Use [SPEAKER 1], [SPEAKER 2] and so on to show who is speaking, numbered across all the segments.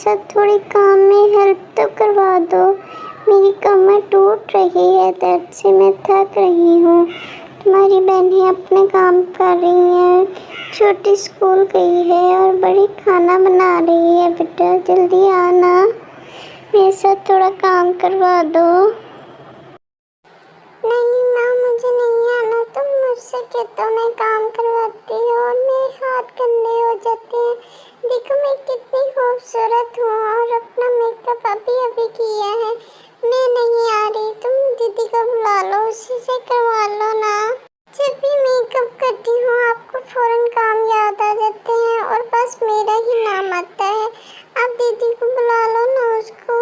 [SPEAKER 1] साथ थोड़ी काम में हेल्प तो करवा दो। मेरी कमर टूट रही है, दर्द से मैं थक रही हूँ। तुम्हारी बहनें अपने काम कर रही हैं, छोटी स्कूल गई है और बड़ी खाना बना रही है। बेटा जल्दी आना, मेरे साथ थोड़ा काम करवा दो।
[SPEAKER 2] नहीं माँ, मुझे नहीं आना, तुम मुझसे कहते हो मैं काम करवाती हूँ और मेरे हाथ गंदे हो जाते हैं। देखो मैं कितनी खूबसूरत हूँ और अपना मेकअप अभी अभी किया है। मैं नहीं आ रही, तुम दीदी को बुला लो, उसी से करवा लो ना। जब भी मेकअप करती हूँ आपको फौरन काम याद आ जाते हैं और बस मेरा ही नाम आता है। आप दीदी को बुला लो ना, उसको,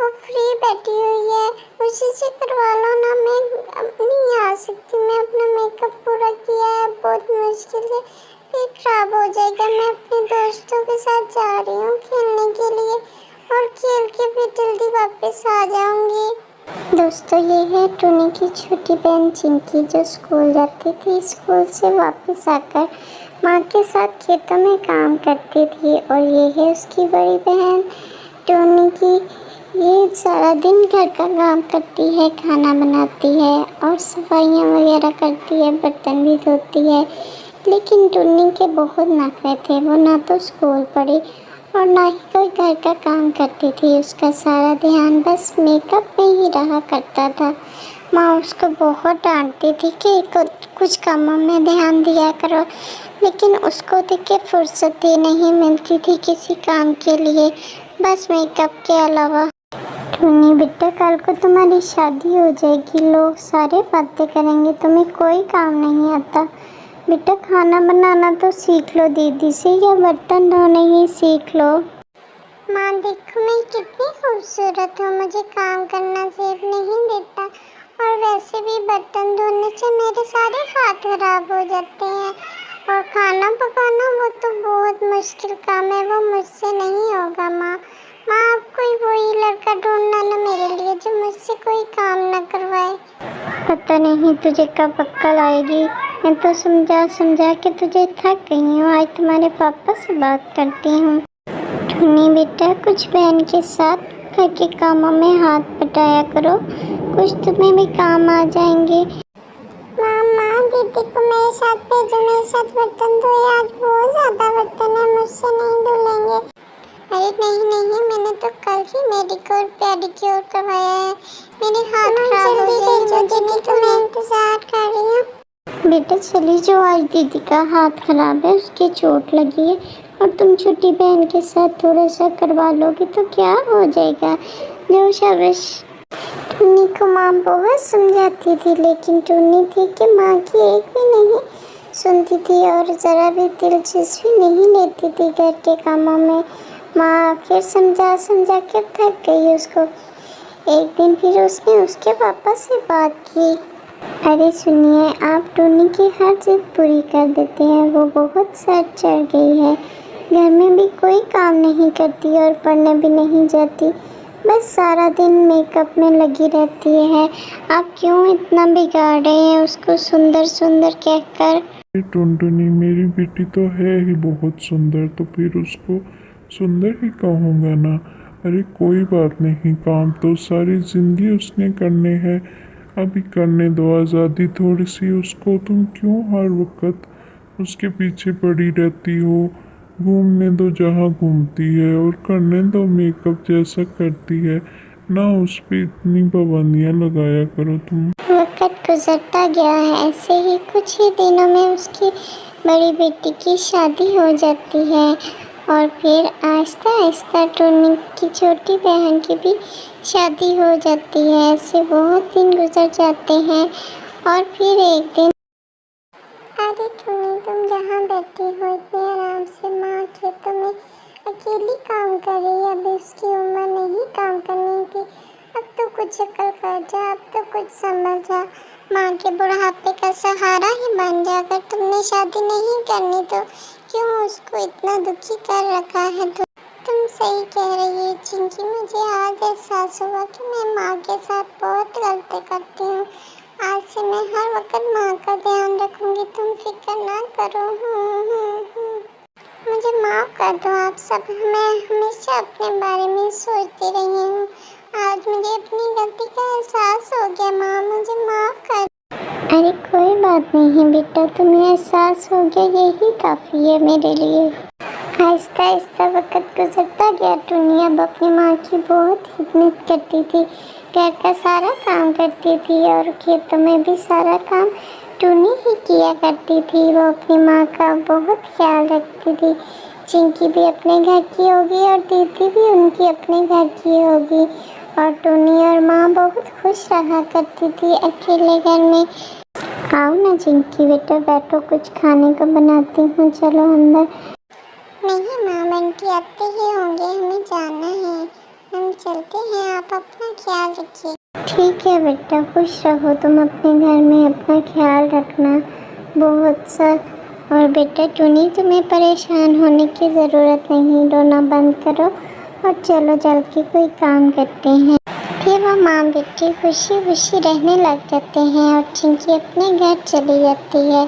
[SPEAKER 2] वो फ्री बैठी हुई है, उसी से करवा लो ना। मैं नहीं आ सकती, मैं अपना मेकअप पूरा किया है बहुत मुश्किल से, फिर खराब हो जाएगा। मैं अपने दोस्तों के साथ जा रही हूँ खेलने के लिए और खेल के फिर जल्दी वापस आ जाऊँगी।
[SPEAKER 1] दोस्तों, ये है टूनी की छोटी बहन चिंकी, जो स्कूल जाती थी। स्कूल से वापस आकर माँ के साथ खेतों में काम करती थी। और ये है उसकी बड़ी बहन टूनी की। ये सारा दिन घर का काम करती है, खाना बनाती है और सफाइयाँ वगैरह करती है, बर्तन भी धोती है। लेकिन टुन्नी के बहुत नखरे थे। वो ना तो स्कूल पढ़ी और ना ही कोई घर का काम करती थी। उसका सारा ध्यान बस मेकअप में ही रहा करता था। माँ उसको बहुत डांटती थी कि कुछ कामों में ध्यान दिया करो, लेकिन उसको देख के फुर्सत ही नहीं मिलती थी किसी काम के लिए, बस मेकअप के अलावा। टुन्नी बेटा, कल को तुम्हारी शादी हो जाएगी, लोग सारे बातें करेंगे, तुम्हें कोई काम नहीं आता। बेटा खाना बनाना तो सीख लो दीदी से, या बर्तन धोने ही सीख लो।
[SPEAKER 2] माँ देखो मैं कितनी खूबसूरत हूँ, मुझे काम करना सिर्फ नहीं देता और वैसे भी बर्तन धोने से मेरे सारे हाथ खराब हो जाते हैं और खाना पकाना वो तो बहुत मुश्किल काम है, वो मुझसे नहीं होगा। माँ आप कोई वही लड़का ढूंढना ना मेरे लिए जो मुझसे कोई काम ना करवाए।
[SPEAKER 1] पता नहीं तुझे कब अक्ल आएगी। मैं तो समझा समझा के तुझे थक गई हूँ। आज तुम्हारे पापा से बात करती हूँ। टुन्नी बेटा, कुछ बहन के साथ घर के कामों में हाथ बटाया करो, कुछ तुम्हें भी काम आ जाएंगे।
[SPEAKER 2] माँ दीदी को मेरे साथ भेजो, मेरे साथ बर्तन धोए, आज बहुत ज़्यादा बर्तन है, मुझसे नहीं धुलेंगे। अरे नहीं, मैंने तो कल ही मेडिक्योर पेडिक्योर करवाया है, मेरे हाथ खराब हो जाएंगे, दीदी तो मैं इंतजार कर रही हूँ।
[SPEAKER 1] बेटा चली जो, आज दीदी का हाथ खराब है, उसके चोट लगी है और तुम छोटी बहन के साथ थोड़ा सा करवा लोगी तो क्या हो जाएगा। जो शाबाश। टुन्नी को माँ बहुत समझाती थी, लेकिन टुन्नी थी कि माँ की एक भी नहीं सुनती थी और ज़रा भी दिलचस्पी नहीं लेती थी घर के कामों में। माँ आखिर समझा समझा के थक गई उसको। एक दिन फिर उसने उसके पापा से बात की। अरे सुनिए, आप टुन्नी की हर जिद पूरी कर देते हैं, वो बहुत सर चढ़ गई है, घर में भी कोई काम नहीं करती और पढ़ने भी नहीं जाती, बस सारा दिन मेकअप में लगी रहती है। आप क्यों इतना बिगाड़ रहे हैं उसको सुंदर सुंदर कहकर।
[SPEAKER 3] टुनटुनी मेरी बेटी तो है ही बहुत सुंदर, तो फिर उसको सुंदर ही कहूँगा ना। अरे कोई बात नहीं, काम तो सारी जिंदगी उसने करने हैं, अभी करने दो, आज़ादी थोड़ी सी उसको। तुम क्यों हर वक्त उसके पीछे पड़ी रहती हो। घूमने दो जहाँ घूमती है और करने दो मेकअप जैसा करती है ना, उस पर इतनी पाबंदियाँ लगाया करो तुम।
[SPEAKER 1] वक्त गुजरता गया है, ऐसे ही कुछ ही दिनों में उसकी बड़ी बेटी की शादी हो जाती है और फिर आहिस्ता आहिस्ता टुन्नी की छोटी बहन की भी शादी हो जाती है। ऐसे बहुत दिन गुजर जाते हैं और फिर एक दिन।
[SPEAKER 2] अरे टुन्नी, तुम जहाँ बैठी हो इतने आराम से, माँ खेतों में अकेली काम कर रही है, अभी उसकी उम्र नहीं काम करने की। अब तो कुछ अकल कर जा, अब तो कुछ समझ जा, माँ के बुढ़ापे का सहारा ही बन जा। अगर तुमने शादी नहीं करनी तो क्यों उसको इतना दुखी कर रखा है। तुम सही कह रही है चिंकी, मुझे आज एहसास हुआ कि मैं माँ के साथ बहुत गलती करती हूँ। आज से मैं हर वक्त माँ का ध्यान रखूंगी, तुम फिक्र ना करो। मुझे माफ़ कर दो आप सब। मैं हमेशा अपने बारे में सोचती रही हूँ। आज मुझे अपनी गलती का एहसास हो गया। माँ, मुझे माफ़ कर।
[SPEAKER 1] अरे कोई बात नहीं बेटा, तुम्हें एहसास हो गया, यही काफ़ी है मेरे लिए। आहिस्ता आहिस्ता वक्त गुजरता गया। टुन्नी अब अपनी माँ की बहुत खिदमत करती थी, घर का सारा काम करती थी और खेतों में भी सारा काम टुन्नी ही किया करती थी। वो अपनी माँ का बहुत ख्याल रखती थी। चिंकी भी अपने घर की होगी और दीदी भी उनकी अपने घर की होगी और टुन्नी और माँ बहुत खुश रहा करती थी अकेले घर में। आओ ना चिंकी बेटा, बैठो, कुछ खाने को बनाती हूँ, चलो अंदर।
[SPEAKER 2] नहीं माँ, बंटी आते ही होंगे, हमें जाना है, हम चलते हैं। आप अपना ख्याल रखिए।
[SPEAKER 1] ठीक है बेटा, खुश रहो तुम अपने घर में, अपना ख्याल रखना बहुत सा। और बेटा टुनी, तुम्हें परेशान होने की ज़रूरत नहीं, रोना बंद करो और चलो चल के कोई काम करते हैं। फिर वो माँ बेटी खुशी खुशी रहने लग जाते हैं और चिंकी अपने घर चली जाती है।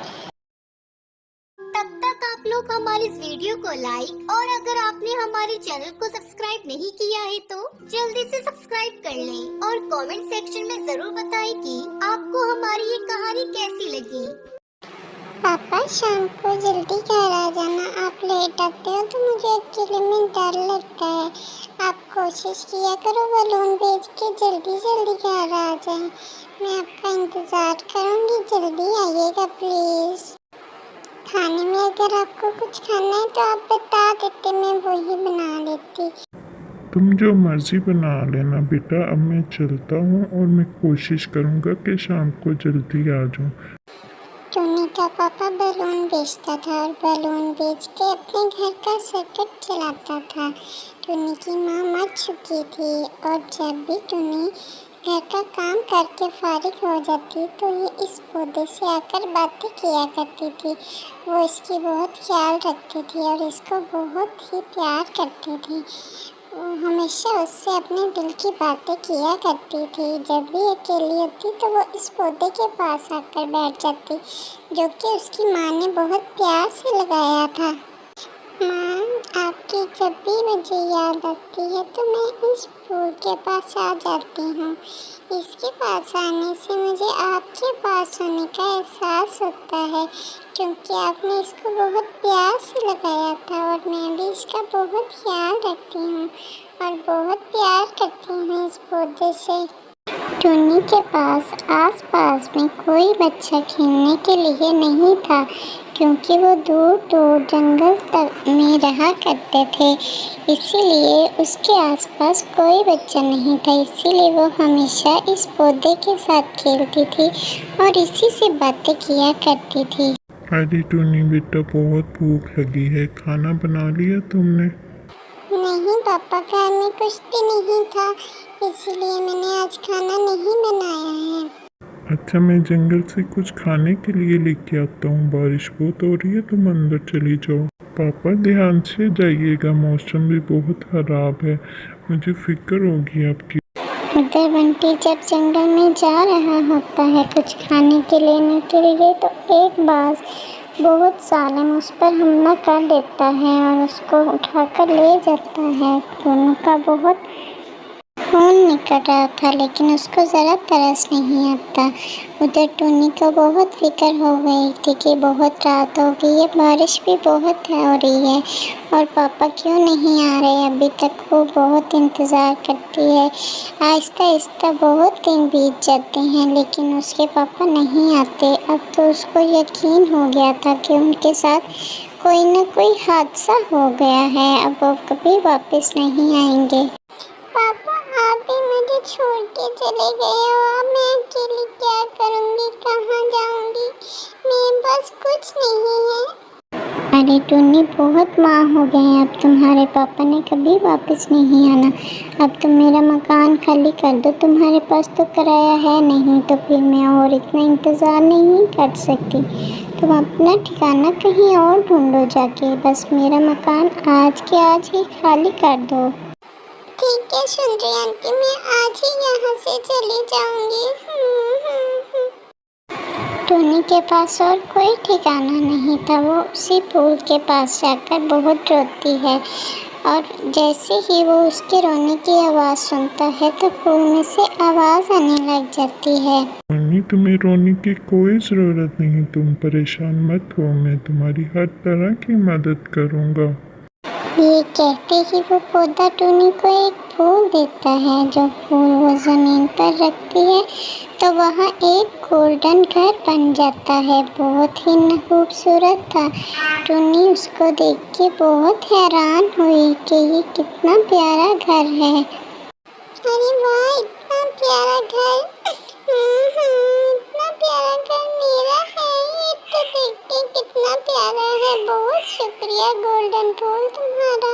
[SPEAKER 4] तब तक आप लोग हमारे इस वीडियो को लाइक और अगर आपने हमारे चैनल को सब्सक्राइब नहीं किया है तो जल्दी से सब्सक्राइब कर लें और कमेंट सेक्शन में जरूर बताएं कि आपको हमारी ये कहानी कैसी लगी।
[SPEAKER 2] पापा, शाम को जल्दी घर आ जाना। आप लेट आते हो तो मुझे अकेले में डर लगता है। आप कोशिश किया करो बलून भेज के जल्दी जल्दी घर आ जाए। मैं आपका इंतज़ार करूँगी, जल्दी आइएगा प्लीज़। खाने में अगर आपको कुछ खाना है तो आप बता देते, मैं वही बना लेती।
[SPEAKER 3] तुम जो मर्ज़ी बना लेना बेटा, अब मैं चलता हूँ और मैं कोशिश करूँगा कि शाम को जल्दी आ जाऊँ।
[SPEAKER 2] टुनी का पापा बलून बेचता था और बलून बेच के अपने घर का सर्किट चलाता था। टुनी की माँ मर चुकी थी और जब भी टुनी घर का काम करके फारिग हो जाती तो ये इस पौधे से आकर बातें किया करती थी। वो इसकी बहुत ख्याल रखती थी और इसको बहुत ही प्यार करती थी। वो हमेशा उससे अपने दिल की बातें किया करती थी। जब भी अकेली होती तो वो इस पौधे के पास आकर बैठ जाती, जो कि उसकी माँ ने बहुत प्यार से लगाया था। माँ, आपकी जब भी मुझे याद आती है तो मैं इस फूल के पास आ जाती हूँ। इसके पास आने से मुझे आपके पास होने का एहसास होता है, क्योंकि आपने इसको बहुत प्यार से लगाया था और मैं भी इसका बहुत ख्याल रखती हूँ और बहुत प्यार करती हूँ इस पौधे से।
[SPEAKER 1] टुनी के पास आसपास में कोई बच्चा खेलने के लिए नहीं था, क्योंकि वो दूर दूर जंगल तक में रहा करते थे। इसीलिए उसके आसपास कोई बच्चा नहीं था, इसीलिए वो हमेशा इस पौधे के साथ खेलती थी और इसी से बातें किया करती थी।
[SPEAKER 3] अरे टूनी बेटा, बहुत भूख लगी है, खाना बना लिया तुमने?
[SPEAKER 2] नहीं पापा, घर में कुछ भी नहीं था, इसलिए मैंने आज खाना नहीं बनाया है।
[SPEAKER 3] अच्छा, मैं जंगल से कुछ खाने के लिए लेके आता हूँ। बारिश बहुत हो रही है, तुम अंदर चली जाओ। पापा ध्यान से जाइएगा, मौसम भी बहुत ख़राब है, मुझे फिक्र होगी आपकी।
[SPEAKER 1] उधर बंटी जब जंगल में जा रहा होता है कुछ खाने के लेने के लिए, तो एक बाज बहुत जालिम उस पर हमला कर देता है और उसको उठाकर ले जाता है। दोनों का बहुत खून निकल रहा था, लेकिन उसको ज़रा तरस नहीं आता। उधर टुनी को बहुत फिक्र हो गई थी कि बहुत रात हो गई है, बारिश भी बहुत हो रही है और पापा क्यों नहीं आ रहे अभी तक। वो बहुत इंतज़ार करती है। आहिस्ता आहिस्ता बहुत दिन बीत जाते हैं, लेकिन उसके पापा नहीं आते। अब तो उसको यकीन हो गया था कि उनके साथ कोई न कोई हादसा हो गया है, अब वो कभी वापस नहीं आएंगे।
[SPEAKER 2] पापा, आप भी मुझे छोड़ के चले गए हो। अब मैं अकेली क्या करूँगी, कहाँ जाऊँगी? मेरे पास कुछ नहीं है।
[SPEAKER 1] अरे टुन्नी, बहुत माह हो गए हैं, अब तुम्हारे पापा ने कभी वापस नहीं आना। अब तुम मेरा मकान खाली कर दो, तुम्हारे पास तो किराया है नहीं, तो फिर मैं और इतना इंतज़ार नहीं कर सकती। तुम अपना ठिकाना कहीं और ढूंढो जाके, बस मेरा मकान आज के आज ही खाली कर दो।
[SPEAKER 2] ठीक है सुंदरी आंटी, मैं आज ही यहाँ से चली जाऊँगी।
[SPEAKER 1] टोनी के पास और कोई ठिकाना नहीं था। वो उसी पुल के पास जाकर बहुत रोती है और जैसे ही वो उसके रोने की आवाज़ सुनता है तो पुल में से आवाज़ आने लग जाती है।
[SPEAKER 3] टोनी, तुम्हें रोने की कोई ज़रूरत नहीं, तुम परेशान मत हो, मैं तुम्हारी हर तरह की मदद करूँगा।
[SPEAKER 1] ये कहते ही वो पौधा टोनी को एक फूल देता है। जो फूल वो ज़मीन पर रखती है तो वहाँ एक गोल्डन घर बन जाता है। बहुत ही खूबसूरत था। टोनी उसको देख के बहुत हैरान हुई कि ये कितना प्यारा घर है।
[SPEAKER 2] अरे वाह, इतना प्यारा घर। इतना प्यारा घर मेरा है। ये तो देखते कितना प्यारा है। बहुत शुक्रिया गोल्डन फूल तुम्हारा।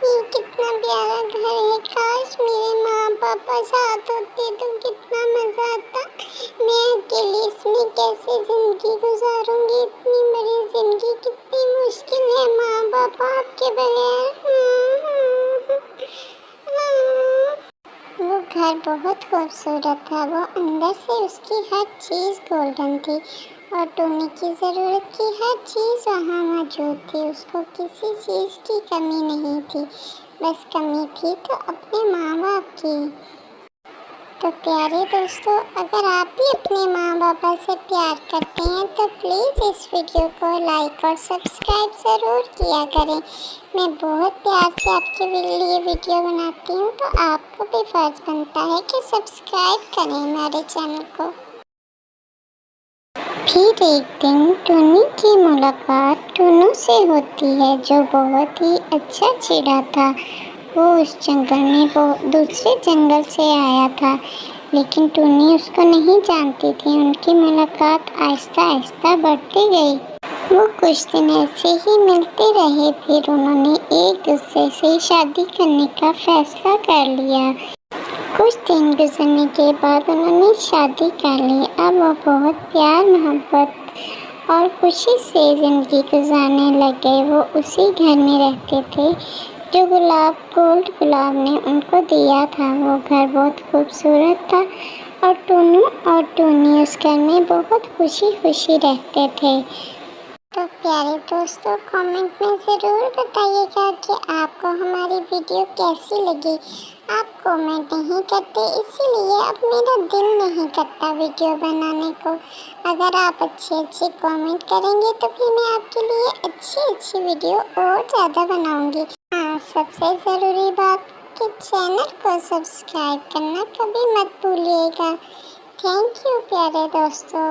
[SPEAKER 2] ये कितना प्यारा घर है। काश मेरे माँ पापा साथ होते तो कितना मजा आता। मैं अकेले इसमें कैसे जिंदगी गुजारूंगी। इतनी बड़ी जिंदगी कितनी मुश्किल है माँ पापा आपके बगैर। वो घर बहुत खूबसूरत था। वो अंदर से उसकी हर चीज़ गोल्डन थी और टोनी की ज़रूरत की हर चीज़ वहाँ मौजूद थी। उसको किसी चीज़ की कमी नहीं थी, बस कमी थी तो अपने माँ बाप की। तो प्यारे दोस्तों, अगर आप भी अपने माँ बापा से प्यार करते हैं तो प्लीज़ इस वीडियो को लाइक और सब्सक्राइब ज़रूर किया करें। मैं बहुत प्यार से आपके लिए वीडियो बनाती हूँ तो आपको भी फर्ज बनता है कि सब्सक्राइब करें हमारे चैनल को।
[SPEAKER 1] फिर एक दिन टोनी की मुलाकात टोनू से होती है, जो बहुत ही अच्छा चिड़ा था। वो उस जंगल में दूसरे जंगल से आया था, लेकिन टोनी उसको नहीं जानती थी। उनकी मुलाकात आहिस्ता आहिस्ता बढ़ती गई। वो कुछ दिन ऐसे ही मिलते रहे, फिर उन्होंने एक दूसरे से शादी करने का फैसला कर लिया। कुछ दिन गुजरने के बाद उन्होंने शादी कर ली। अब वो बहुत प्यार मोहब्बत और खुशी से ज़िंदगी गुजारने लगे। वो उसी घर में रहते थे जो गोल्ड गुलाब ने उनको दिया था। वो घर बहुत खूबसूरत था और टोनू और टोनी उस घर में बहुत खुशी खुशी रहते थे।
[SPEAKER 2] तो प्यारे दोस्तों, कमेंट में ज़रूर बताइएगा कि आपको हमारी वीडियो कैसी लगी। आप कमेंट नहीं करते, इसीलिए अब मेरा दिल नहीं करता वीडियो बनाने को। अगर आप अच्छे कमेंट करेंगे तो फिर मैं आपके लिए अच्छी वीडियो और ज़्यादा बनाऊंगी। हाँ, सबसे ज़रूरी बात कि चैनल को सब्सक्राइब करना कभी मत भूलिएगा। थैंक यू प्यारे दोस्तों।